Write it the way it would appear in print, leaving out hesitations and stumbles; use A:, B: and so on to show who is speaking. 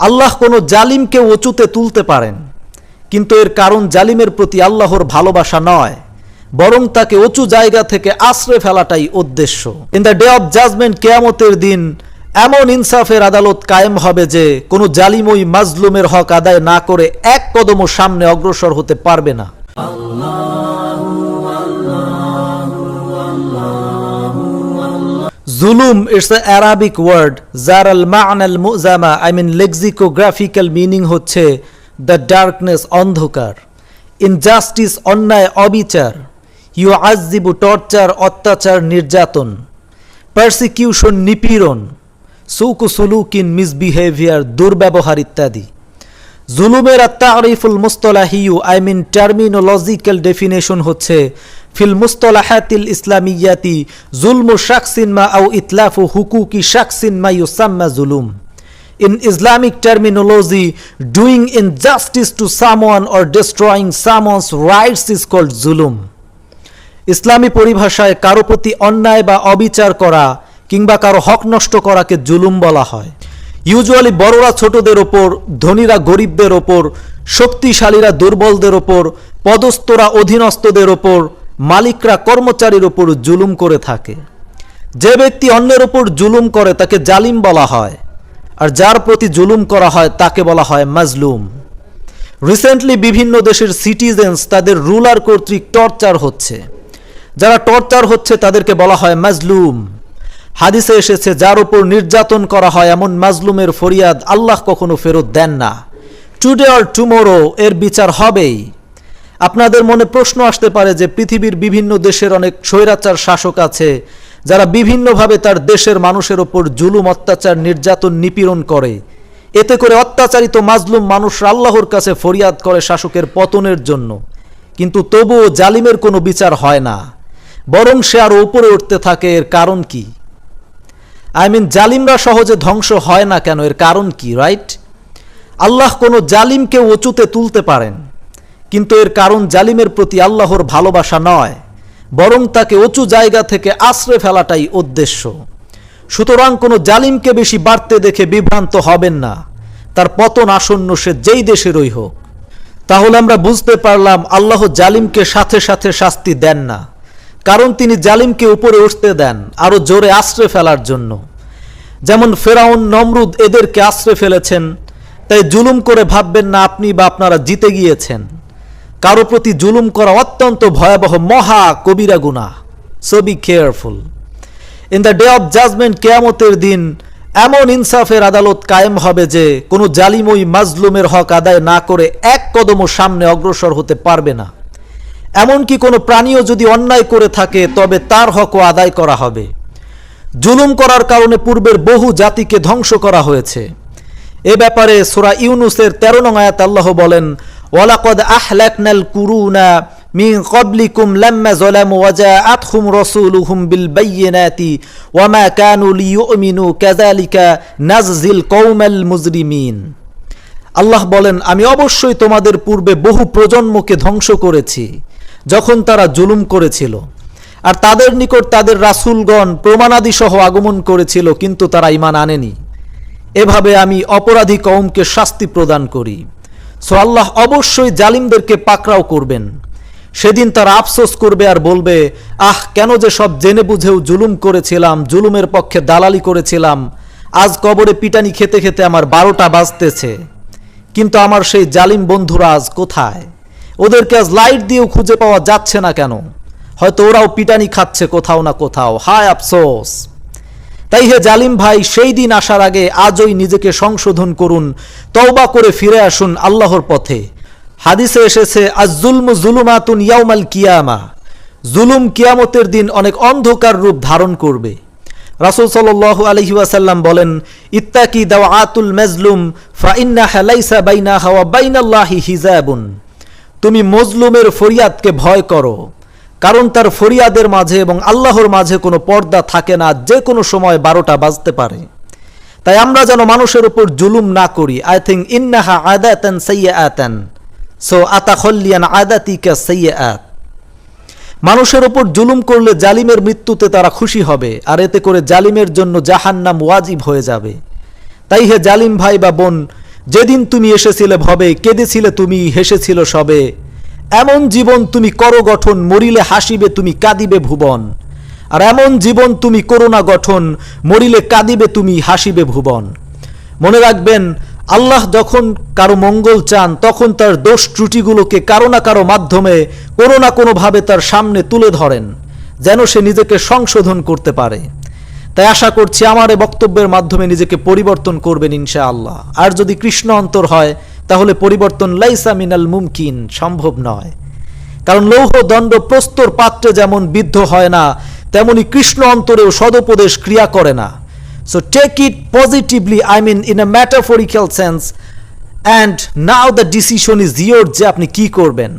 A: আল্লাহ কোনো জালিমকে উঁচুতে তুলতে পারেন, কিন্তু এর কারণ জালিমের প্রতি আল্লাহর ভালোবাসা নয়, বরং তাকে উঁচু জায়গা থেকে আশ্রয় ফেলাটাই উদ্দেশ্য। In the day of judgement, কিয়ামতের দিন এমন ইনসাফের আদালত কায়েম হবে যে কোনো জালিম ওই মাজলুমের হক আদায় না করে এক কদমও সামনে অগ্রসর হতে পারবে না। জুলুম, ইটস এ অ্যারাবিক ওয়ার্ড যার আল মা'না আল মুজামা, লেক্সিকোগ্রাফিক্যাল মিনিং হচ্ছে দ্য ডার্কনেস, অন্ধকার। ইনজাস্টিস, অন্যায়, অবিচার। ইউআযযিবু, টর্চার, অত্যাচার, নির্যাতন। পারসিকিউশন, নিপীড়ন। সুকু সুলুকিন, মিসবিহেভিয়ার, দুর্ব্যবহার ইত্যাদি। জুলুমের আত-তা'রিফুল মুসতালাহিয়ু টার্মিনোলজিক্যাল ডেফিনেশন হচ্ছে ফিল মুসতালাহাতিল ইসলামিয়াতি জুলমু শাখসিন মা আও ইতলাফু হুকুকি শাখসিন মা ইউসাম্মা জুলুম। In Islamic terminology, doing injustice to someone or destroying someone's rights is called zulum. ইসলামী পরিভাষায় কারো প্রতি অন্যায় বা অবিচার করা কিংবা কারো হক নষ্ট করাকে জুলুম বলা হয়। ইউজুয়ালি বড়রা ছোটদের ওপর, ধনীরা গরিবদের ওপর, শক্তিশালীরা দুর্বলদের ওপর, পদস্থরা অধীনস্থদের ওপর, মালিকরা কর্মচারীর ওপর জুলুম করে থাকে। যে ব্যক্তি অন্যের ওপর জুলুম করে তাকে জালিম বলা হয়, আর যার প্রতি জুলুম করা হয় তাকে বলা হয় মাজলুম। রিসেন্টলি বিভিন্ন দেশের সিটিজেন্স তাদের রুলার কর্তৃক টর্চার হচ্ছে। যারা টর্চার হচ্ছে তাদেরকে বলা হয় মাজলুম। হাদিসে এসেছে যার উপর নির্যাতন করা হয় এমন মাজলুমের ফরিয়াদ আল্লাহ কখনো ফেরত দেন না। টুডে অর টুমোরো এর বিচার হবেই। আপনাদের মনে প্রশ্ন আসতে পারে যে পৃথিবীর বিভিন্ন দেশের অনেক স্বৈরাচার শাসক আছে যারা বিভিন্নভাবে তার দেশের মানুষের ওপর জুলুম, অত্যাচার, নির্যাতন, নিপীড়ন করে। এতে করে অত্যাচারিত মাজলুম মানুষরা আল্লাহর কাছে ফরিয়াদ করে শাসকের পতনের জন্য, কিন্তু তবুও জালিমের কোনো বিচার হয় না, বরং সে আরও উপরে উঠতে থাকে। এর কারণ কি? জালিমরা সহজে ধ্বংস হয় না কেন? এর কারণ কি? রাইট, আল্লাহ কোনো জালিমকে উঁচুতে তুলতে পারেন, কিন্তু এর কারণ জালিমের প্রতি আল্লাহর ভালোবাসা নয়, বরং তাকে উঁচু জায়গা থেকে আশ্রয় ফেলাটাই উদ্দেশ্য। সুতরাং কোনো জালিমকে বেশি বাড়তে দেখে বিভ্রান্ত হবেন না, তার পতন আসন্ন, সে যেই দেশেরই হোক। তাহলে আমরা বুঝতে পারলাম আল্লাহ জালিমকে সাথে সাথে শাস্তি দেন না, কারণ তিনি জালিমকে উপরে উঠতে দেন আরো জোরে আশ্রয় ফেলার জন্য। যেমন ফেরাউন, নমরুদ এদেরকে আশ্রয় ফেলেছেন, তাই জুলুম করে ভাববেন না আপনি বা আপনারা জিতে গিয়েছেন। কারো প্রতি জুলুম করা অত্যন্ত ভয়াবহ, মহা কবিরা গুনাহ। So be careful. In the day of judgement, কিয়ামতের দিন এমন ইনসাফের আদালত কায়েম হবে যে কোনো জালিম ওই মাজলুমের হক আদায় না করে এক কদমও সামনে অগ্রসর হতে পারবে না। এমনকি কোনো প্রাণীও যদি অন্যায় করে থাকে তবে তার হকও আদায় করা হবে। জুলুম করার কারণে পূর্বের বহু জাতিকে ধ্বংস করা হয়েছে। এ ব্যাপারে সূরা ইউনুসের 13 নং আয়াত আল্লাহ বলেন, ওয়ালাকাদ আহলাকনাল কুরুনা মিন ক্বাবলিকুম লাম্মা যালামু ওয়া জাআতহুম রাসূলুহুম বিল বায়িনাতি ওয়া মা কানু লিয়ুমিনু কাযালিকা নাযজিল কওমাল মুজরিমিন। আল্লাহ বলেন, আমি অবশ্যই তোমাদের পূর্বে বহু প্রজন্মকে ধ্বংস করেছি যখন তারা জুলুম করেছিল, আর তাদের নিকট তাদের রাসূলগণ প্রমাণাদি সহ আগমন করেছিল, কিন্তু তারা ঈমান আনেনি। এভাবে আমি অপরাধী কওমকে শাস্তি প্রদান করি। সো আল্লাহ অবশ্যই জালিমদেরকে পাকড়াও করবেন। সেদিন তারা আফসোস করবে আর বলবে, আহ, কেন যে সব জেনে বুঝেও জুলুম করেছিলাম, জুলুমের পক্ষে দালালি করেছিলাম, আজ কবরে পিটানি খেতে খেতে আমার 12টা বাজতেছে। কিন্তু আমার সেই জালিম বন্ধুরা আজ কোথায়? ওদেরকে আজ লাইট দিয়েও খুঁজে পাওয়া যাচ্ছে না কেন? হয়তো ওরাও পিটানি খাচ্ছে কোথাও না কোথাও। হায় আফসোস। তাই হে জালিম ভাই, সেই দিন আসার আগে আজই নিজেকে সংশোধন করুন, তওবা করে ফিরে আসুন আল্লাহর পথে। হাদিসে এসেছে, আজ-জুলমু যুলুমাতুন ইয়াউমাল কিয়ামা, জুলুম কিয়ামতের দিন অনেক অন্ধকার রূপ ধারণ করবে। রাসূল সাল্লাল্লাহু আলাইহি ওয়াসাল্লাম বলেন, ইত্তাকি দাওয়াতুল মাজলুম ফা ইন্নাহা লাইসা বাইনাহা ওয়া বাইনাল্লাহি হিজাবুন। তুমি মজলুমের ফরিয়াদকে ভয় করো, কারণ তার ফরিয়াদের মাঝে এবং আল্লাহর মাঝে কোনো পর্দা থাকে না, যে কোনো সময় 12টা বাজতে পারে। তাই আমরা যেন মানুষের উপর জুলুম না করি। আই থিংক ইন্নাহা আদাতান সাইয়্যাতান, সো আতাখল্লিয়ান আদাতিকা সাইয়্যাত। মানুষের উপর জুলুম করলে জালিমের মৃত্যুতে তারা খুশি হবে, আর এতে করে জালিমের জন্য জাহান্নাম ওয়াজিব হয়ে যাবে। তাই হে জালিম ভাই বা বোন, যেদিন তুমি এসেছিলে ভবে, কেঁদেছিলে তুমি, হেসেছিল সবে। এমন জীবন তুমি করো গঠন, মরিলে হাসিবে তুমি, কাঁদিবে ভুবন। আর এমন জীবন তুমি করো না গঠন, মরিলে কাঁদিবে তুমি, হাসিবে ভুবন। মনে রাখবেন, আল্লাহ যখন কারো মঙ্গল চান তখন তার দোষ ত্রুটিগুলোকে কারো না কারো মাধ্যমে কোনো না কোনোভাবে তার সামনে তুলে ধরেন, যেন সে নিজেকে সংশোধন করতে পারে। তাই আশা করছি আমার এই বক্তব্যের মাধ্যমে নিজেকে পরিবর্তন করবেন ইনশাআল্লাহ। আর যদি কৃষ্ণ অন্তর হয় তাহলে পরিবর্তন লাইসা মিনাল মুমকিন, সম্ভব নয়। কারণ লৌহ দণ্ড প্রস্তর পাত্রে যেমন বিদ্ধ হয় না, তেমনি কৃষ্ণ অন্তরেও সদুপদেশ ক্রিয়া করে না। So take it positively, I mean in a metaphorical sense, and now the decision is yours যে আপনি কি করবেন।